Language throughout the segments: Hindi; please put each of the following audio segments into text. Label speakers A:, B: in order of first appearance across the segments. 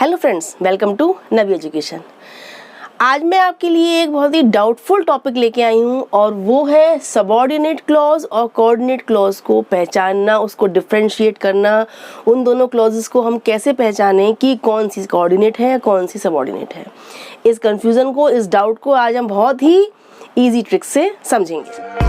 A: Hello friends, welcome to Navi education. आज मैं आपके लिए एक बहुत ही डाउटफुल टॉपिक लेके आई हूँ और वो है सबऑर्डिनेट क्लॉज और कोऑर्डिनेट क्लॉज को पहचानना, उसको डिफरेंशिएट करना। उन दोनों क्लॉजेस को हम कैसे पहचानें कि कौन सी कोऑर्डिनेट है, कौन सी सबऑर्डिनेट है। इस कंफ्यूजन को, इस डाउट को आज हम बहुत ही ईजी ट्रिक से समझेंगे।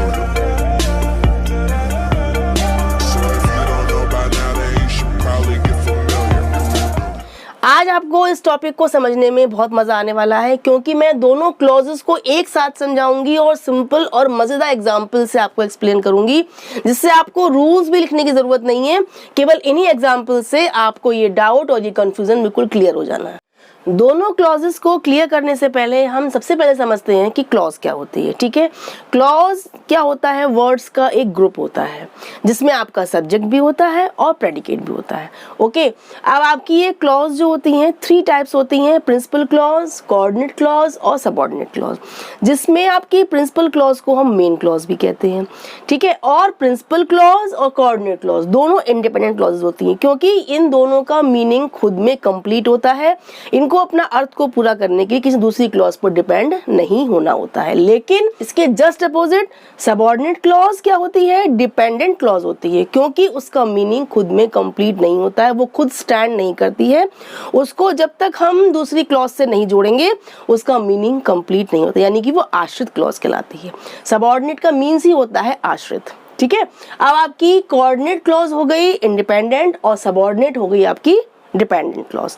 A: आज आपको इस टॉपिक को समझने में बहुत मजा आने वाला है क्योंकि मैं दोनों क्लॉजेस को एक साथ समझाऊंगी और सिंपल और मजेदार एग्जांपल से आपको एक्सप्लेन करूंगी, जिससे आपको रूल्स भी लिखने की जरूरत नहीं है। केवल इन्हीं एग्जांपल से आपको ये डाउट और ये कंफ्यूजन बिल्कुल क्लियर हो जाना है। दोनों क्लॉजेस को क्लियर करने से पहले हम सबसे पहले समझते हैं कि क्लॉज क्या होती है। ठीक है, क्लॉज क्या होता है? वर्ड्स का एक ग्रुप होता है जिसमें आपका सब्जेक्ट भी होता है और प्रेडिकेट भी होता है। ओके, अब आपकी ये क्लॉज जो होती हैं 3 टाइप्स होती हैं, प्रिंसिपल क्लॉज, कोऑर्डिनेट क्लॉज और सबऑर्डिनेट क्लॉज। जिसमें आपकी प्रिंसिपल क्लॉज को हम मेन क्लॉज भी कहते हैं। ठीक है, और प्रिंसिपल क्लॉज और कोऑर्डिनेट क्लॉज दोनों इंडिपेंडेंट क्लॉज होती हैं क्योंकि इन दोनों का मीनिंग खुद में कंप्लीट होता है। इनको अपना अर्थ को पूरा करने के लिए किसी दूसरी क्लॉज पर डिपेंड नहीं होना होता है। लेकिन इसके जस्ट अपोजिट सबऑर्डिनेट क्लॉज क्या होती है? डिपेंडेंट क्लॉज होती है क्योंकि उसका मीनिंग खुद में कंप्लीट नहीं होता है, वो खुद स्टैंड नहीं करती है। उसको जब तक हम दूसरी क्लॉज से नहीं जोड़ेंगे उसका मीनिंग कंप्लीट नहीं होता, यानी कि वो आश्रित क्लॉज कहलाती है। सबऑर्डिनेट का मीन्स ही होता है आश्रित। ठीक है, अब आपकी कोऑर्डिनेट क्लॉज हो गई इंडिपेंडेंट और सबऑर्डिनेट हो गई आपकी डिपेंडेंट क्लॉज।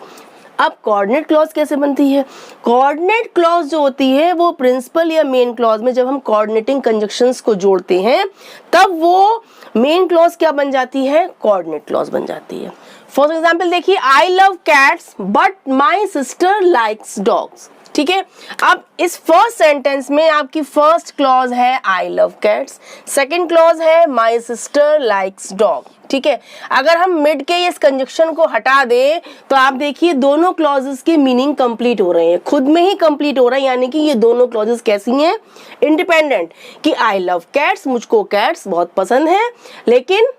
A: अब कोऑर्डिनेट क्लॉज कैसे बनती है? कोऑर्डिनेट क्लॉज जो होती है वो प्रिंसिपल या मेन क्लॉज में जब हम कोऑर्डिनेटिंग कंजंक्शंस को जोड़ते हैं तब वो मेन क्लॉज क्या बन जाती है? कोऑर्डिनेट क्लॉज बन जाती है। फॉर एग्जांपल देखिए, I love cats but my sister likes dogs. ठीक है, अब इस फर्स्ट सेंटेंस में आपकी फर्स्ट क्लॉज है I love cats, second clause है माय सिस्टर लाइक्स डॉग। ठीक है, अगर हम मिड के इस कंजक्शन को हटा दें तो आप देखिए दोनों क्लॉजेस की मीनिंग कंप्लीट हो रहे हैं, खुद में ही कंप्लीट हो रहे हैं। यानी कि ये दोनों क्लॉजेस कैसी हैं? इंडिपेंडेंट। कि आई लव कैट्स, मुझको कैट्स बहुत पसंद है, लेकिन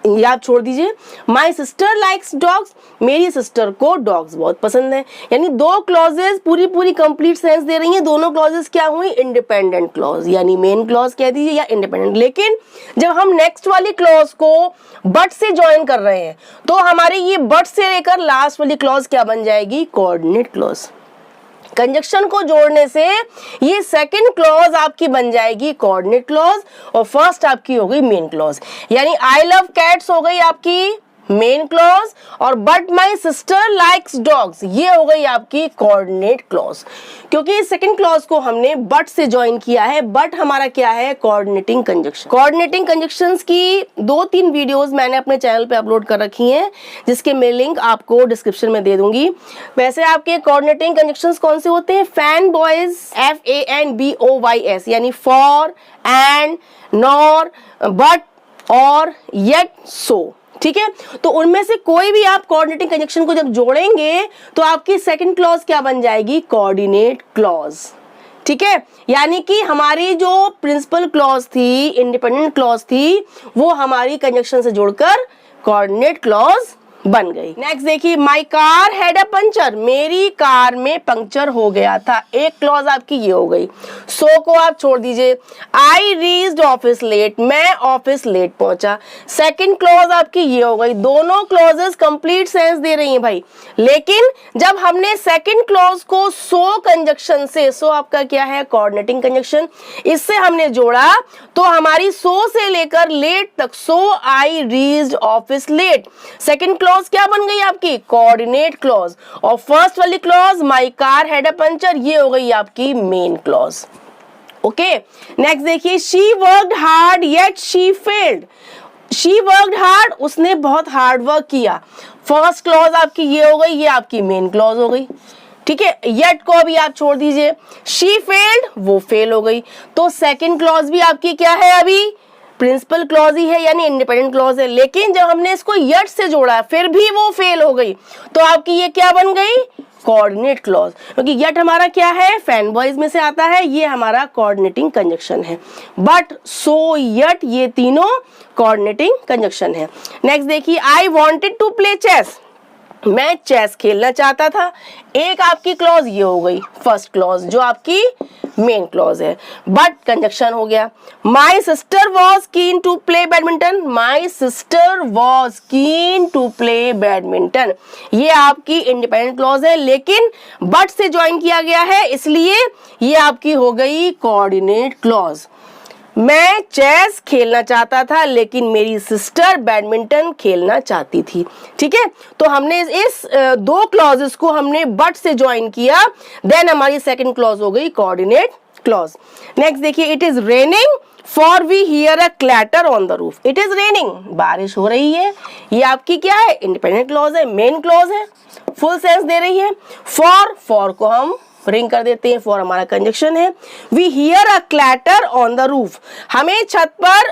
A: ये आप छोड़ दीजिए। माई सिस्टर लाइक्स डॉग्स, मेरी सिस्टर को डॉग्स बहुत पसंद है। यानी दो क्लॉजेस पूरी कंप्लीट सेंस दे रही हैं। दोनों क्लॉजेस क्या हुई? इंडिपेंडेंट क्लॉज, यानी मेन क्लॉज कह दीजिए या इंडिपेंडेंट। लेकिन जब हम नेक्स्ट वाली क्लॉज को बट से ज्वाइन कर रहे हैं तो हमारी ये बट से लेकर लास्ट वाली क्लॉज क्या बन जाएगी? Coordinate clause. कंजक्शन को जोड़ने से ये सेकंड क्लॉज आपकी बन जाएगी कोऑर्डिनेट क्लॉज और फर्स्ट आपकी हो गई मेन क्लॉज। यानी आई लव कैट्स हो गई आपकी मेन क्लॉज और but my sister likes dogs ये हो गई आपकी कोऑर्डिनेट क्लॉज। क्योंकि सेकंड क्लॉज को हमने बट से ज्वाइन किया है। बट हमारा क्या है? Coordinating conjunction. कोऑर्डिनेटिंग कंजक्शंस की 2-3 वीडियोस मैंने अपने चैनल पे अपलोड कर रखी हैं, जिसके मैं लिंक आपको डिस्क्रिप्शन में दे दूंगी। वैसे आपके कोऑर्डिनेटिंग कंजक्शंस कौन से होते हैं? फैन बॉयज, FANBOYS, यानी फॉर, एंड, नॉर, बट और येट, सो। ठीक है, तो उनमें से कोई भी आप कोऑर्डिनेटिंग कंजक्शन को जब जोड़ेंगे तो आपकी सेकंड क्लॉज क्या बन जाएगी? Coordinate clause. ठीक है, यानी कि हमारी जो प्रिंसिपल क्लॉज थी, इंडिपेंडेंट क्लॉज थी, वो हमारी कंजक्शन से जोड़कर कोऑर्डिनेट क्लॉज बन गई। नेक्स्ट देखिए, my car had a puncture, मेरी कार में पंक्चर हो गया था। एक क्लॉज आपकी ये हो गई। सो को आप छोड़ दीजिए। आई रीच्ड ऑफिस लेट, मैं ऑफिस लेट पहुंचा। सेकंड क्लॉज आपकी ये हो गई। दोनों क्लॉजेस कंप्लीट सेंस दे रही हैं भाई, लेकिन जब हमने सेकंड क्लॉज को सो कंजक्शन से, सो आपका क्या है? कोऑर्डिनेटिंग कंजक्शन, इससे हमने जोड़ा तो हमारी सो से लेकर लेट तक, so I reached office late, second clause क्या बन गई आपकी? Coordinate clause. और फर्स्ट वाली clause my car had a puncture ये हो गई आपकी मेन क्लॉज। ओके, नेक्स्ट देखिए, she worked hard yet she failed. She worked hard, उसने बहुत हार्ड वर्क किया। फर्स्ट क्लॉज आपकी ये हो गई, ये आपकी मेन क्लॉज हो गई। ठीक है, येट को अभी आप छोड़ दीजिए। शी फेल्ड, वो फेल हो गई। तो सेकंड क्लॉज भी आपकी क्या है? अभी प्रिंसिपल क्लॉज ही है, यानी इंडिपेंडेंट क्लॉज है। लेकिन जब हमने इसको यट से जोड़ा फिर भी वो फेल हो गई, तो आपकी ये क्या बन गई? Coordinate clause. क्योंकि यट हमारा क्या है? फैन बॉयज में से आता है, ये हमारा कोऑर्डिनेटिंग कंजक्शन है। बट, सो, यट ये तीनों कोऑर्डिनेटिंग कंजक्शन है। नेक्स्ट देखिए, I wanted to play chess, मैं चेस खेलना चाहता था। एक आपकी क्लॉज ये हो गई फर्स्ट क्लॉज जो आपकी मेन क्लॉज है, बट कंजक्शन हो गया। My sister was keen to play badminton, my sister was keen to play badminton, ये आपकी इंडिपेंडेंट क्लॉज है, लेकिन बट से ज्वाइन किया गया है, इसलिए ये आपकी हो गई कोऑर्डिनेट क्लॉज। मैं चेस खेलना चाहता था लेकिन मेरी सिस्टर बैडमिंटन खेलना चाहती थी। ठीक है, तो हमने इस दो क्लॉजेस को हमने बट से ज्वाइन किया, देन हमारी सेकंड क्लॉज हो गई कोऑर्डिनेट क्लॉज। नेक्स्ट देखिए, it is raining for we hear a clatter on the roof. It is raining, बारिश हो रही है, ये आपकी क्या है, इंडिपेंडेंट क्लॉज है, मेन क्लॉज है, फुल सेंस दे रही है। फॉर को हम रिंग कर देते हैं, फॉर हमारा कंजक्शन है। We hear a clatter on the roof, हमें छत पर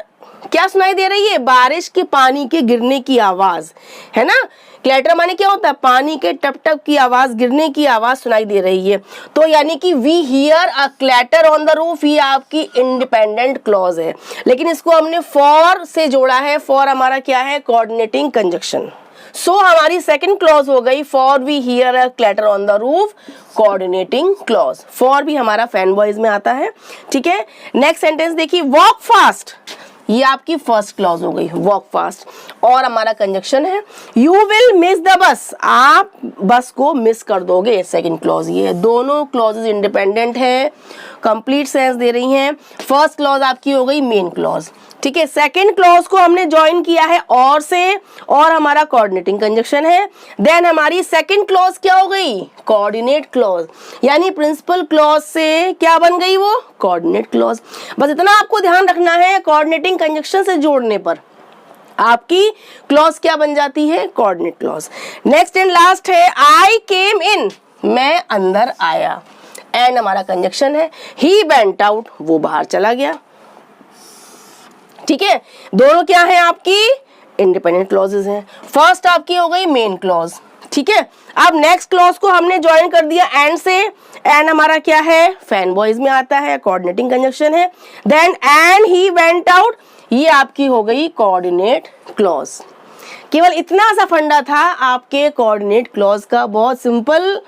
A: क्या सुनाई दे रही है, बारिश के पानी के गिरने की आवाज, है ना। क्लैटर माने क्या होता है, पानी के टप टप की आवाज, गिरने की आवाज सुनाई दे रही है। तो यानी कि we hear a clatter on the roof, ये आपकी इंडिपेंडेंट क्लॉज है, लेकिन इसको हमने फॉर से जोड़ा है। फॉर हमारा क्या है, कोऑर्डिनेटिंग कंजक्शन। सो हमारी सेकंड क्लॉज हो गई for we hear a clatter on the roof, coordinating clause. For भी हमारा फैन बॉयज में आता है। ठीक है, नेक्स्ट सेंटेंस देखिए, वॉक फास्ट, ये आपकी फर्स्ट क्लॉज हो गई, वॉक फास्ट, और हमारा कंजक्शन है। You will miss the bus, आप बस को मिस कर दोगे, सेकंड क्लॉज ये है। दोनों क्लॉजेज इंडिपेंडेंट है, कंप्लीट सेंस दे रही हैं। फर्स्ट क्लॉज आपकी हो गई मेन क्लॉज। ठीक है, सेकंड क्लॉज को हमने ज्वाइन किया है और से, और हमारा कोऑर्डिनेटिंग कंजक्शन है। देन हमारी सेकंड क्लॉज क्या हो गई, कोऑर्डिनेट क्लॉज, यानी प्रिंसिपल क्लॉज से क्या बन गई वो, कोऑर्डिनेट क्लॉज। बस इतना आपको ध्यान रखना है, कोऑर्डिनेटिंग कंजक्शन से जोड़ने पर आपकी क्लॉज क्या बन जाती है, coordinate clause. Next and last है, आई केम इन, मैं अंदर आया, एंड हमारा कंजक्शन है। ही वेंट आउट, वो बाहर चला गया। ठीक है, दोनों क्या है आपकी इंडिपेंडेंट क्लॉजेस हैं। फर्स्ट आपकी हो गई मेन क्लॉज। ठीक है, अब नेक्स्ट क्लॉज को हमने ज्वाइन कर दिया एंड से, एंड हमारा क्या है, फैन बॉयज में आता है, कोऑर्डिनेटिंग कंजक्शन है। Then and he went out, ये आपकी हो गई कोऑर्डिनेट क्लॉज। केवल इतना सा फंडा था आपके कोऑर्डिनेट क्लॉज का, बहुत सिंपल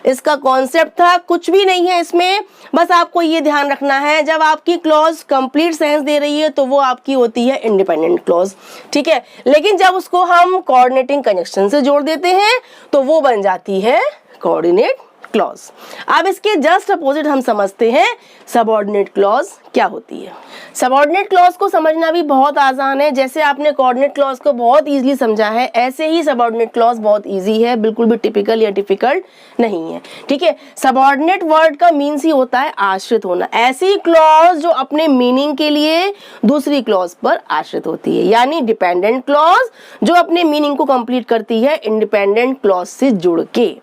A: इसका कॉन्सेप्ट था, कुछ भी नहीं है इसमें। बस आपको ये ध्यान रखना है, जब आपकी क्लॉज कंप्लीट सेंस दे रही है तो वो आपकी होती है इंडिपेंडेंट क्लॉज। ठीक है, लेकिन जब उसको हम कोऑर्डिनेटिंग कंजक्शन से जोड़ देते हैं तो वो बन जाती है कोऑर्डिनेट क्लॉज। अब इसके जस्ट अपोजिट हम समझते हैं सबऑर्डिनेट क्लॉज क्या होती है। सबऑर्डिनेट क्लॉज को समझना भी बहुत आसान है, जैसे आपने कोऑर्डिनेट क्लॉज को बहुत इजीली समझा है, ऐसे ही सबऑर्डिनेट क्लॉज बहुत इजी है, बिल्कुल भी टिपिकल या डिफिकल्ट नहीं है। ठीक है, सबऑर्डिनेट वर्ड का मीन्स ही होता है आश्रित होना, ऐसी क्लॉज जो अपने मीनिंग के लिए दूसरी क्लॉज पर आश्रित होती है, यानी डिपेंडेंट क्लॉज जो अपने मीनिंग को कंप्लीट करती है इंडिपेंडेंट क्लॉज से जुड़ के।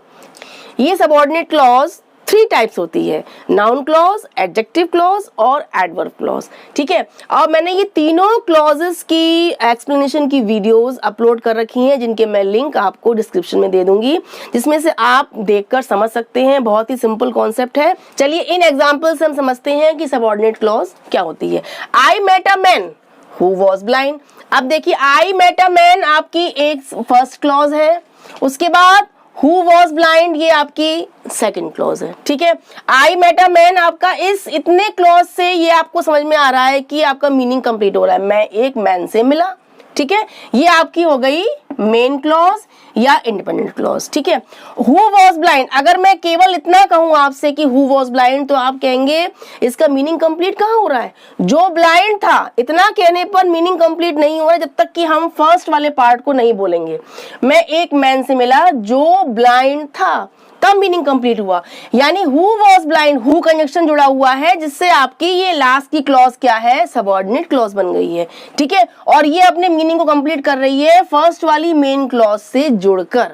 A: ये सबऑर्डिनेट क्लॉज 3 टाइप्स होती है, नाउन क्लॉज, एडजेक्टिव क्लॉज और एडवर्ब क्लॉज। ठीक है, और मैंने ये तीनों क्लॉजेस की एक्सप्लेनेशन की वीडियोस अपलोड कर रखी हैं, जिनके मैं लिंक आपको डिस्क्रिप्शन में दे दूंगी, जिसमें से आप देखकर समझ सकते हैं। बहुत ही सिंपल कॉन्सेप्ट है। चलिए इन एग्जाम्पल से हम समझते हैं कि सबऑर्डिनेट क्लॉज क्या होती है। I met a man who was blind. अब देखिए, आई मेट अ मैन आपकी एक फर्स्ट क्लॉज है, उसके बाद Who was blind ये आपकी सेकंड क्लॉज है। ठीक है, I met a man आपका इस इतने क्लॉज से ये आपको समझ में आ रहा है कि आपका मीनिंग कंप्लीट हो रहा है, मैं एक मैन से मिला। ठीक है, ये आपकी हो गई मेन क्लॉज या इंडिपेंडेंट क्लॉज। ठीक है, हु वॉज ब्लाइंड, अगर मैं केवल इतना कहूं आपसे कि हु वॉज ब्लाइंड तो आप कहेंगे इसका मीनिंग कंप्लीट कहाँ हो रहा है, जो ब्लाइंड था। इतना कहने पर मीनिंग कंप्लीट नहीं हो रहा जब तक कि हम फर्स्ट वाले पार्ट को नहीं बोलेंगे। मैं एक मैन से मिला जो ब्लाइंड था, तब मीनिंग कंप्लीट हुआ, यानी who was blind, who conjunction जुड़ा हुआ है, जिससे आपकी ये लास्ट की क्लॉज क्या है, सबऑर्डिनेट क्लॉज बन गई है। ठीक है, और ये अपने मीनिंग को कंप्लीट कर रही है फर्स्ट वाली मेन क्लॉज से जुड़कर।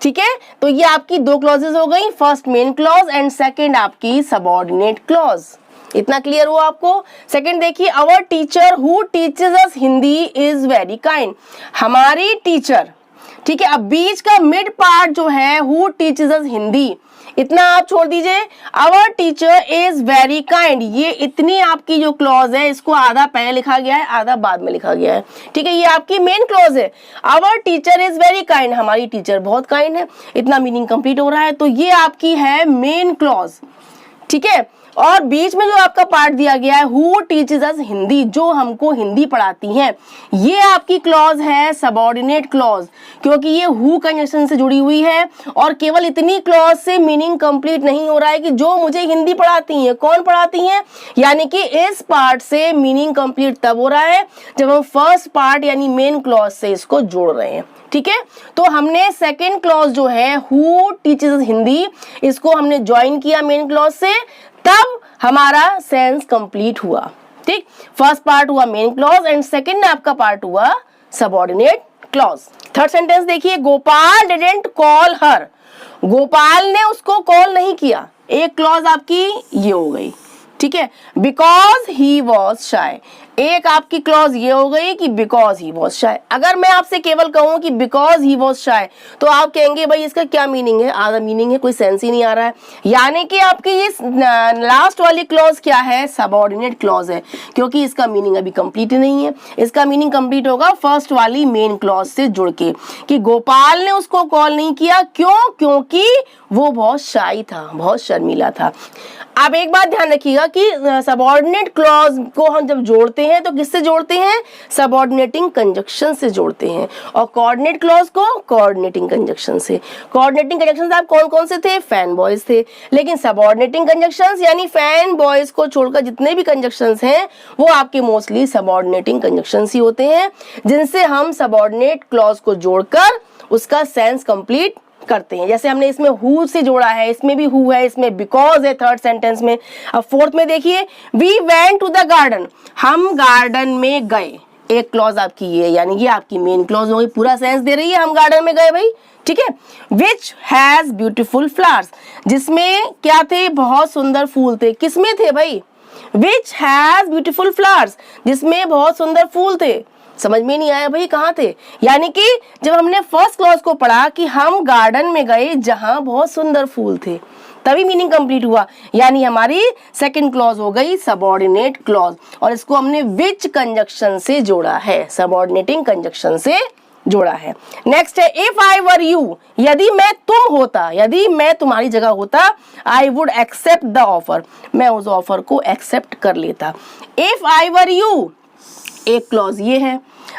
A: ठीक है, तो ये आपकी 2 क्लॉजेस हो गई, first main clause and second आपकी सबऑर्डिनेट क्लॉज। इतना क्लियर हुआ आपको। सेकंड देखिए, our teacher who teaches us Hindi is very kind, हमारी टीचर। ठीक है, अब बीच का मिड पार्ट जो है हु टीचेस अस हिंदी, इतना आप छोड़ दीजिए। Our teacher is very kind, ये इतनी आपकी जो क्लॉज है इसको आधा पहले लिखा गया है आधा बाद में लिखा गया है, ठीक है, ये आपकी मेन क्लॉज है। Our teacher is very kind, हमारी टीचर बहुत काइंड है, इतना मीनिंग कंप्लीट हो रहा है, तो ये आपकी है मेन क्लॉज, ठीक है। और बीच में जो आपका पार्ट दिया गया है हु टीचेस अस हिंदी, जो हमको हिंदी पढ़ाती हैं, ये आपकी क्लॉज है सबऑर्डिनेट क्लॉज, क्योंकि ये हु कंजंक्शन से जुड़ी हुई है। और केवल इतनी क्लॉज से मीनिंग कंप्लीट नहीं हो रहा है कि जो मुझे हिंदी पढ़ाती हैं, कौन पढ़ाती हैं, यानी कि इस पार्ट से मीनिंग कंप्लीट तब हो रहा है जब हम फर्स्ट पार्ट यानी मेन क्लॉज से इसको जोड़ रहे हैं, ठीक है। तो हमने सेकेंड क्लॉज जो है हु टीचेस हिंदी, इसको हमने ज्वाइन किया मेन क्लॉज से, तब हमारा सेंस कंप्लीट हुआ, ठीक। फर्स्ट पार्ट हुआ मेन क्लॉज एंड सेकंड आपका पार्ट हुआ सबऑर्डिनेट क्लॉज। थर्ड सेंटेंस देखिए, Gopal didn't call her, Gopal ने उसको कॉल नहीं किया, एक क्लॉज आपकी ये हो गई, ठीक है, बिकॉज ही वॉज शाय, एक आपकी क्लॉज ये हो गई कि बिकॉज ही वॉज शाय। अगर मैं आपसे केवल कहूं कि बिकॉज ही वॉज शाय तो आप कहेंगे भाई इसका क्या मीनिंग है, आधा मीनिंग है, कोई सेंस ही नहीं आ रहा है। यानी कि आपकी ये लास्ट वाली क्लॉज क्या है, सबऑर्डिनेट क्लॉज है, क्योंकि इसका मीनिंग अभी कंप्लीट ही नहीं है। इसका मीनिंग कंप्लीट होगा फर्स्ट वाली मेन क्लॉज से जुड़ के, कि गोपाल ने उसको कॉल नहीं किया, क्यों, क्योंकि वो बहुत शाई था, बहुत शर्मीला था। अब एक बात ध्यान रखिएगा कि सबऑर्डिनेट क्लॉज को हम जब जोड़ते हैं तो किससे जोड़ते हैं, सबऑर्डिनेटिंग कंजक्शन से जोड़ते हैं, और कोऑर्डिनेट क्लॉज को कोऑर्डिनेटिंग कंजक्शन से। कोऑर्डिनेटिंग कंजक्शंस आप कौन कौन से थे, फैन बॉयज थे, लेकिन सबऑर्डिनेटिंग कंजक्शंस यानी फैन बॉयज को छोड़कर जितने भी कंजक्शंस हैं वो आपके मोस्टली सबऑर्डिनेटिंग कंजक्शंस ही होते हैं, जिनसे हम सबऑर्डिनेट क्लॉज को जोड़कर उसका सेंस कंप्लीट करते हैं। जैसे हमने इसमें हु से जोड़ा है, इसमें भी हु है, इसमें बिकॉज है थर्ड सेंटेंस में। अब फोर्थ में देखिए, we went to the garden, हम गार्डन में गए, एक क्लॉज आपकी ये, यानी ये आपकी मेन क्लॉज हो गई, पूरा सेंस दे रही है हम गार्डन में गए भाई, ठीक है। विच हैज ब्यूटीफुल फ्लावर्स, जिसमें क्या थे, बहुत सुंदर फूल थे, किसमें थे भाई, विच हैज ब्यूटीफुल फ्लावर्स, जिसमें बहुत सुंदर फूल थे। समझ में नहीं आया भाई कहाँ थे, यानी कि जब हमने फर्स्ट क्लॉज को पढ़ा कि हम गार्डन में गए जहां बहुत सुंदर फूल थे, तभी मीनिंग कंप्लीट हुआ, यानी हमारी सेकंड क्लॉज हो गई सबऑर्डिनेट क्लॉज, और इसको हमने विच कंजक्शन से जोड़ा है, सबऑर्डिनेटिंग कंजक्शन से जोड़ा है। नेक्स्ट है, इफ आई वर यू, यदि मैं तुम होता, यदि मैं तुम्हारी जगह होता, I would accept the offer, मैं उस ऑफर को एक्सेप्ट कर लेता। इफ आई वर यू, एक क्लॉज ये है,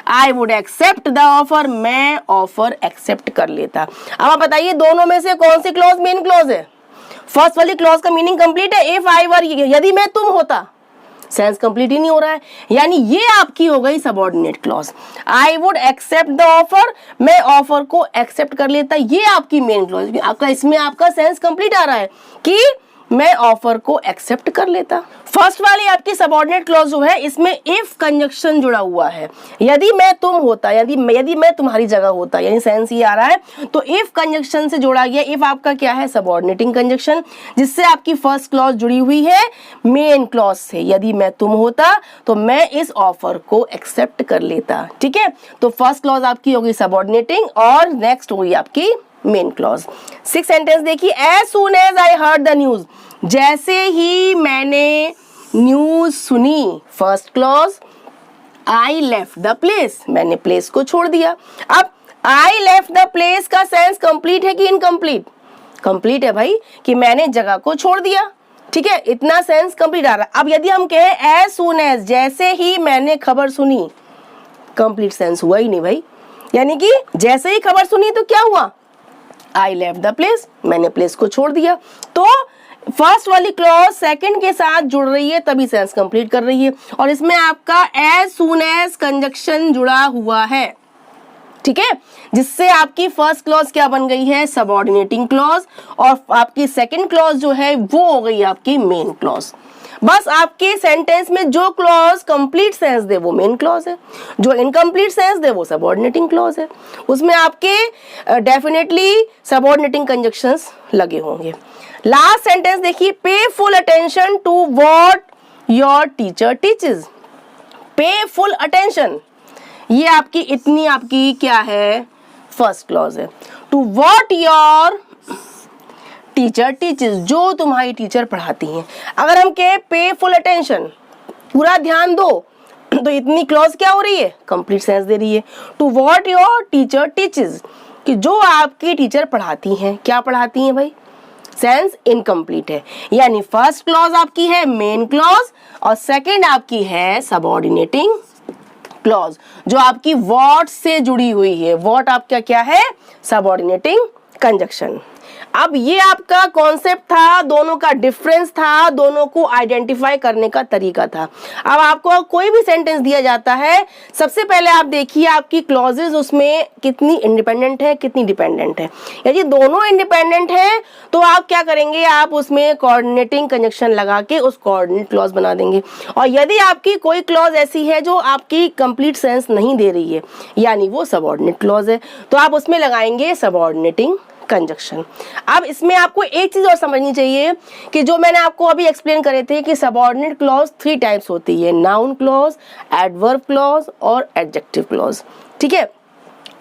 A: I would accept the offer, मैं ऑफर एक्सेप्ट कर लेता। अब आप बताइए दोनों में से कौन सी क्लॉज मेन क्लॉज है, फर्स्ट वाली क्लॉज का मीनिंग कंप्लीट है, इफ आई वर, यदि मैं तुम होता, सेंस कंप्लीट ही नहीं हो रहा है, यानी ये आपकी हो गई subordinate clause. I would accept the offer, मैं ऑफर को एक्सेप्ट कर लेता, ये आपकी मेन क्लॉज। आपका इसमें आपका सेंस कंप्लीट आ रहा है कि मैं ऑफर को एक्सेप्ट कर लेता। फर्स्ट वाली आपकी सबऑर्डिनेट क्लॉज जो है इसमें इफ कंजक्शन जुड़ा हुआ है, यदि मैं तुम होता, यदि मैं तुम्हारी जगह होता, यानी सेंस ये आ रहा है, तो इफ कंजक्शन से जोड़ा गया। इफ आपका क्या है, सबऑर्डिनेटिंग कंजक्शन, जिससे आपकी फर्स्ट क्लॉज जुड़ी हुई है मेन क्लॉज से, यदि मैं तुम होता तो मैं इस ऑफर को एक्सेप्ट कर लेता, ठीक है। तो फर्स्ट क्लॉज आपकी होगी सबऑर्डिनेटिंग और नेक्स्ट होगी आपकी मेन क्लॉज। सिक्स सेंटेंस देखिए, as soon as I heard the news, जैसे ही मैंने न्यूज सुनी, first clause, I left the place, मैंने प्लेस को छोड़ दिया। अब आई लेफ्ट द प्लेस का सेंस कंप्लीट है कि इनकम्प्लीट, कंप्लीट है भाई, कि मैंने जगह को छोड़ दिया, ठीक है, इतना सेंस कंप्लीट आ रहा है। अब यदि हम कहें एज सून एज, जैसे ही मैंने खबर सुनी, कंप्लीट सेंस हुआ ही नहीं भाई, यानी कि जैसे ही खबर सुनी तो क्या हुआ, आई लेफ्ट द प्लेस, मैंने प्लेस को छोड़ दिया। तो फर्स्ट वाली क्लॉज सेकंड के साथ जुड़ रही है तभी सेंस कंप्लीट कर रही है, और इसमें आपका एज सून एज कंजक्शन जुड़ा हुआ है, ठीक है, जिससे आपकी फर्स्ट क्लॉज क्या बन गई है, सबऑर्डिनेटिंग क्लॉज, और आपकी सेकंड क्लॉज जो है वो हो गई आपकी मेन क्लॉज। बस आपके सेंटेंस में जो क्लॉज कंप्लीट सेंस दे वो मेन क्लॉज है, जो इनकम्प्लीट सेंस दे वो सबऑर्डिनेटिंग क्लॉज है, उसमें आपके डेफिनेटली सबऑर्डिनेटिंग कंजक्शंस लगे होंगे। लास्ट सेंटेंस देखिए, pay full attention to what your teacher teaches, pay full attention, ये आपकी इतनी आपकी क्या है, फर्स्ट क्लॉज है। To what your teacher teaches, जो तुम्हारी टीचर पढ़ाती हैं। अगर हम कहें पे फुल अटेंशन, पूरा ध्यान दो, तो इतनी क्लॉज क्या हो रही है, कंप्लीट सेंस दे रही है। To what your teacher teaches, कि जो आपकी टीचर पढ़ाती हैं, क्या पढ़ाती हैं भाई, सेंस इनकम्प्लीट है। यानी फर्स्ट क्लॉज आपकी है मेन क्लॉज और सेकंड आपकी है सबऑर्डिनेटिंग क्लॉज, जो आपकी व्हाट से जुड़ी हुई है। व्हाट आपका क्या है, सबऑर्डिनेटिंग कंजक्शन। अब ये आपका कॉन्सेप्ट था, दोनों का डिफरेंस था, दोनों को आइडेंटिफाई करने का तरीका था। अब आपको कोई भी सेंटेंस दिया जाता है, सबसे पहले आप देखिए आपकी क्लॉजेस उसमें कितनी इंडिपेंडेंट है, कितनी डिपेंडेंट है। यदि दोनों इंडिपेंडेंट है तो आप क्या करेंगे, आप उसमें कोऑर्डिनेटिंग कंजक्शन लगा के उस कोऑर्डिनेट क्लॉज बना देंगे। और यदि आपकी कोई क्लॉज ऐसी है जो आपकी कंप्लीट सेंस नहीं दे रही है, यानी वो सबऑर्डिनेट क्लॉज है, तो आप उसमें लगाएंगे सबऑर्डिनेटिंग कंजक्शन। अब इसमें आपको एक चीज और समझनी चाहिए कि जो मैंने आपको अभी एक्सप्लेन करे थे कि सबऑर्डिनेट क्लॉज 3 टाइप्स होती है, नाउन क्लॉज, एडवर्ब क्लॉज और एडजेक्टिव क्लॉज। ठीक है,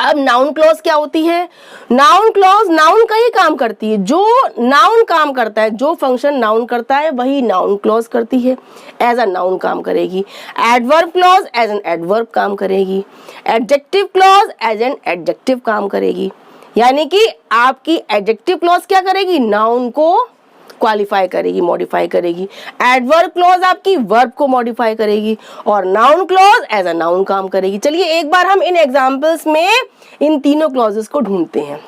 A: अब नाउन क्लॉज क्या होती है, नाउन क्लॉज नाउन का ही काम करती है, जो नाउन काम करता है, जो फंक्शन नाउन करता है वही नाउन क्लॉज करती है, एज अ नाउन काम करेगी। Adverb clause as an adverb काम करेगी, adjective clause as an adjective काम करेगी। यानी कि आपकी एडजेक्टिव क्लॉज क्या करेगी, नाउन को क्वालिफाई करेगी, मॉडिफाई करेगी। एडवर्ब क्लॉज आपकी वर्ब को मॉडिफाई करेगी और noun clause as a noun काम करेगी। चलिए एक बार हम इन एग्जांपल्स में इन तीनों क्लॉजेस को ढूंढते हैं।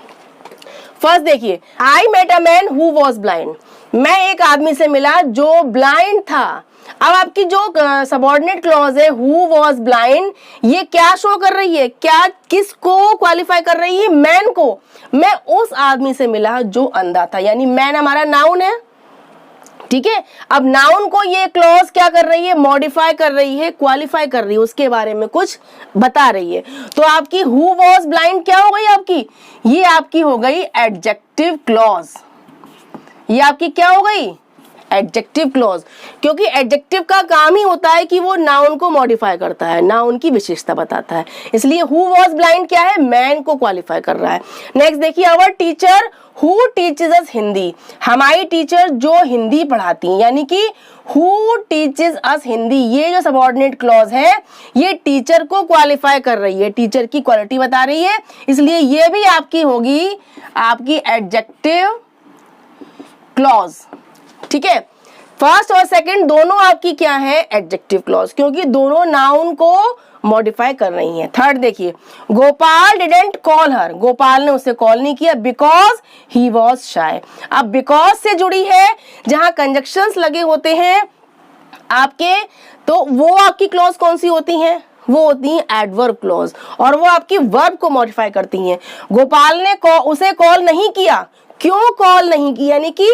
A: फर्स्ट देखिए, I met a man who was blind, मैं एक आदमी से मिला जो ब्लाइंड था। अब आपकी जो सबऑर्डिनेट क्लॉज है हु वाज ब्लाइंड, ये क्या शो कर रही है, क्या किसको क्वालिफाई कर रही है, मैन को। मैं उस आदमी से मिला जो अंधा था, यानी मैन हमारा नाउन है। ठीक है, अब नाउन को ये क्लॉज क्या कर रही है, मॉडिफाई कर रही है, क्वालिफाई कर रही है, उसके बारे में कुछ बता रही है। तो आपकी हु वाज ब्लाइंड क्या हो गई आपकी, ये आपकी हो गई एडजेक्टिव क्लॉज। ये आपकी क्या हो गई, एडजेक्टिव क्लॉज, क्योंकि एडजेक्टिव का काम ही होता है कि वो नाउन को मॉडिफाई करता है, नाउन की विशेषता बताता है। इसलिए हु वाज ब्लाइंड क्या है, मैन को क्वालिफाई कर रहा है। नेक्स्ट देखिए, our teacher who teaches us Hindi, हमारी टीचर जो हिंदी पढ़ाती हैं, यानी कि हु टीचेस अस हिंदी, ये जो सबऑर्डिनेट क्लॉज है ये टीचर को क्वालिफाई कर रही है, टीचर की क्वालिटी बता रही है, इसलिए ये भी आपकी होगी आपकी एडजेक्टिव क्लॉज। ठीक है, फर्स्ट और सेकंड दोनों आपकी क्या है, एडजेक्टिव क्लॉज, क्योंकि दोनों नाउन को मॉडिफाई कर रही हैं। थर्ड देखिए, Gopal didn't call her, Gopal ने उसे कॉल नहीं किया बिकॉज ही वॉज शाय। अब बिकॉज से जुड़ी है, जहां कंजक्शंस लगे होते हैं आपके, तो वो आपकी क्लॉज कौन सी होती हैं, वो होती है एडवर्ब क्लॉज, और वो आपकी वर्ब को मॉडिफाई करती हैं। गोपाल ने उसे कॉल नहीं किया, क्यों कॉल नहीं किया, यानी कि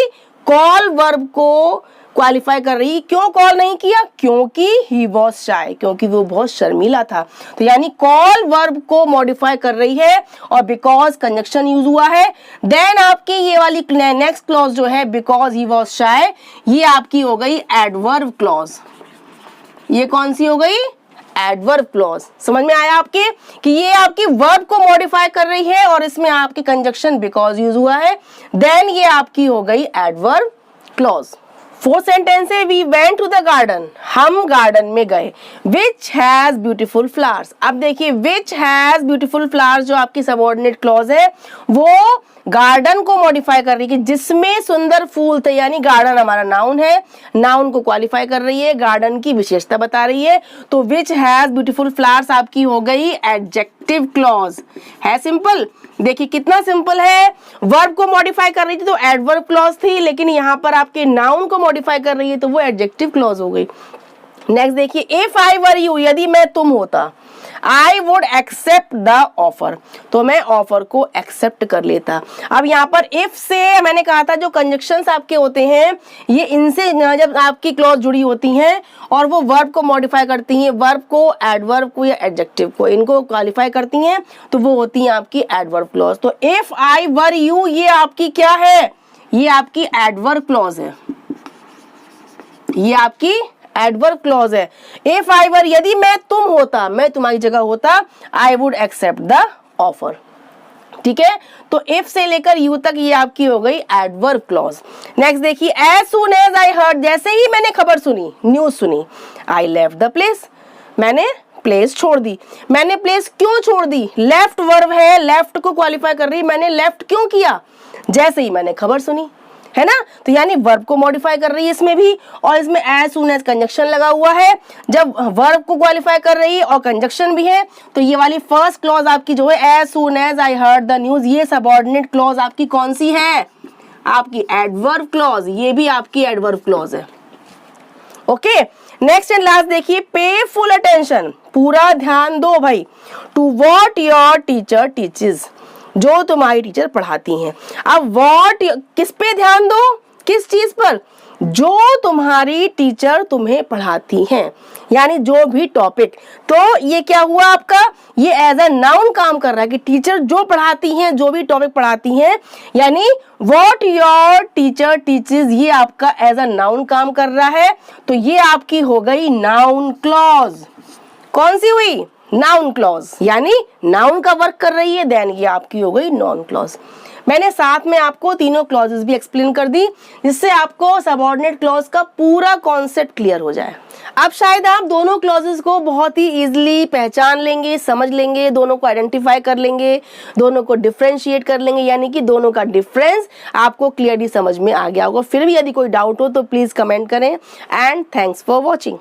A: कॉल वर्ब को क्वालिफाई कर रही, क्यों कॉल नहीं किया, क्योंकि ही वॉज शाय, क्योंकि वो बहुत शर्मीला था। तो यानी कॉल वर्ब को मॉडिफाई कर रही है और बिकॉज कंजक्शन यूज हुआ है। देन आपकी ये वाली नेक्स्ट क्लॉज जो है बिकॉज ही वॉज शाय, ये आपकी हो गई एडवर्ब क्लॉज। ये कौन सी हो गई, एडवर्ब क्लॉज। समझ में आया आपके कि ये आपकी वर्ब को मॉडिफाई कर रही है और इसमें आपकी कंजक्शन बिकॉज यूज हुआ है, देन ये आपकी हो गई एडवर्ब क्लॉज। फोर्थ सेंटेंस है, we went to the garden, हम गार्डन में गए, विच हैज ब्यूटीफुल फ्लावर्स। अब देखिए विच हैज ब्यूटीफुल फ्लावर्स जो आपकी सबऑर्डिनेट क्लॉज है वो गार्डन को मॉडिफाई कर रही है, जिसमें सुंदर फूल थे, यानी गार्डन हमारा नाउन है, नाउन को क्वालिफाई कर रही है, गार्डन की विशेषता बता रही है। तो विच हैज ब्यूटीफुल फ्लावर्स आपकी हो गई एडजेक्टिव क्लॉज। है सिंपल, देखिए कितना सिंपल है। वर्ब को मॉडिफाई कर रही थी तो एडवर्ब क्लॉज थी, लेकिन यहाँ पर आपके नाउन को मॉडिफाई कर रही है तो वो एडजेक्टिव क्लॉज हो गई। नेक्स्ट देखिए, इफ आई वर यू, यदि मैं तुम होता, I would accept the offer, तो मैं ऑफर को एक्सेप्ट कर लेता। अब यहाँ पर इफ से मैंने कहा था जो कंजक्शंस आपके होते हैं ये इनसे जब आपकी क्लॉज जुड़ी होती हैं और वो वर्ब को मॉडिफाई करती हैं, वर्ब को, एडवर्ब को या एडजेक्टिव को, इनको क्वालिफाई करती हैं, तो वो होती हैं आपकी एडवर्ब क्लॉज। तो इफ आई वर यू ये आपकी क्या है, ये आपकी एडवर्ब क्लॉज है, ये आपकी एडवर्ब क्लॉज है। इफ आई वर, यदि मैं तुम होता, मैं तुम्हारी जगह होता, I would accept the offer. ठीक है, तो इफ से लेकर यू तक ये आपकी हो गई एडवर्ब क्लॉज। नेक्स्ट देखिए, as soon as I heard, जैसे ही मैंने खबर सुनी, न्यूज सुनी, आई लेफ्ट द प्लेस, मैंने प्लेस छोड़ दी। मैंने प्लेस क्यों छोड़ दी? लेफ्ट वर्ब है, लेफ्ट को क्वालिफाई कर रही, मैंने लेफ्ट क्यों किया? जैसे ही मैंने खबर सुनी, है ना, तो यानी वर्ब को मॉडिफाई कर रही है इसमें भी, और इसमें एज सून एज कंजक्शन लगा हुआ है। जब वर्ब को क्वालिफाई कर रही है और कंजक्शन भी है, तो ये वाली फर्स्ट क्लॉज आपकी जो है as soon as I heard the news, ये सबऑर्डिनेट क्लॉज आपकी कौन सी है? आपकी एडवर्ब क्लॉज, ये भी आपकी एडवर्ब क्लॉज है। ओके, नेक्स्ट एंड लास्ट देखिए, पे फुल अटेंशन, पूरा ध्यान दो भाई, to what your teacher teaches, जो तुम्हारी टीचर पढ़ाती हैं। अब व्हाट किस पे ध्यान दो, किस चीज पर? जो तुम्हारी टीचर तुम्हें पढ़ाती हैं, यानी जो भी टॉपिक। तो ये क्या हुआ आपका, ये एज अ नाउन काम कर रहा है कि टीचर जो पढ़ाती हैं, जो भी टॉपिक पढ़ाती हैं, यानी व्हाट योर टीचर टीचेस, ये आपका एज अ नाउन काम कर रहा है। तो ये आपकी हो गई नाउन क्लॉज। कौन सी हुई? नाउन क्लॉज, यानी नाउन का वर्क कर रही है, देन ये आपकी हो गई नॉन क्लॉज। मैंने साथ में आपको तीनों क्लॉजेस भी एक्सप्लेन कर दी, जिससे आपको सबऑर्डिनेट क्लॉज का पूरा कॉन्सेप्ट क्लियर हो जाए। अब शायद आप दोनों क्लॉजेस को बहुत ही इजीली पहचान लेंगे, समझ लेंगे, दोनों को आइडेंटिफाई कर लेंगे, दोनों को डिफरेंशिएट कर लेंगे, यानी कि दोनों का डिफरेंस आपको क्लियरली समझ में आ गया होगा। फिर भी यदि कोई डाउट हो तो प्लीज कमेंट करें, एंड थैंक्स फॉर वॉचिंग।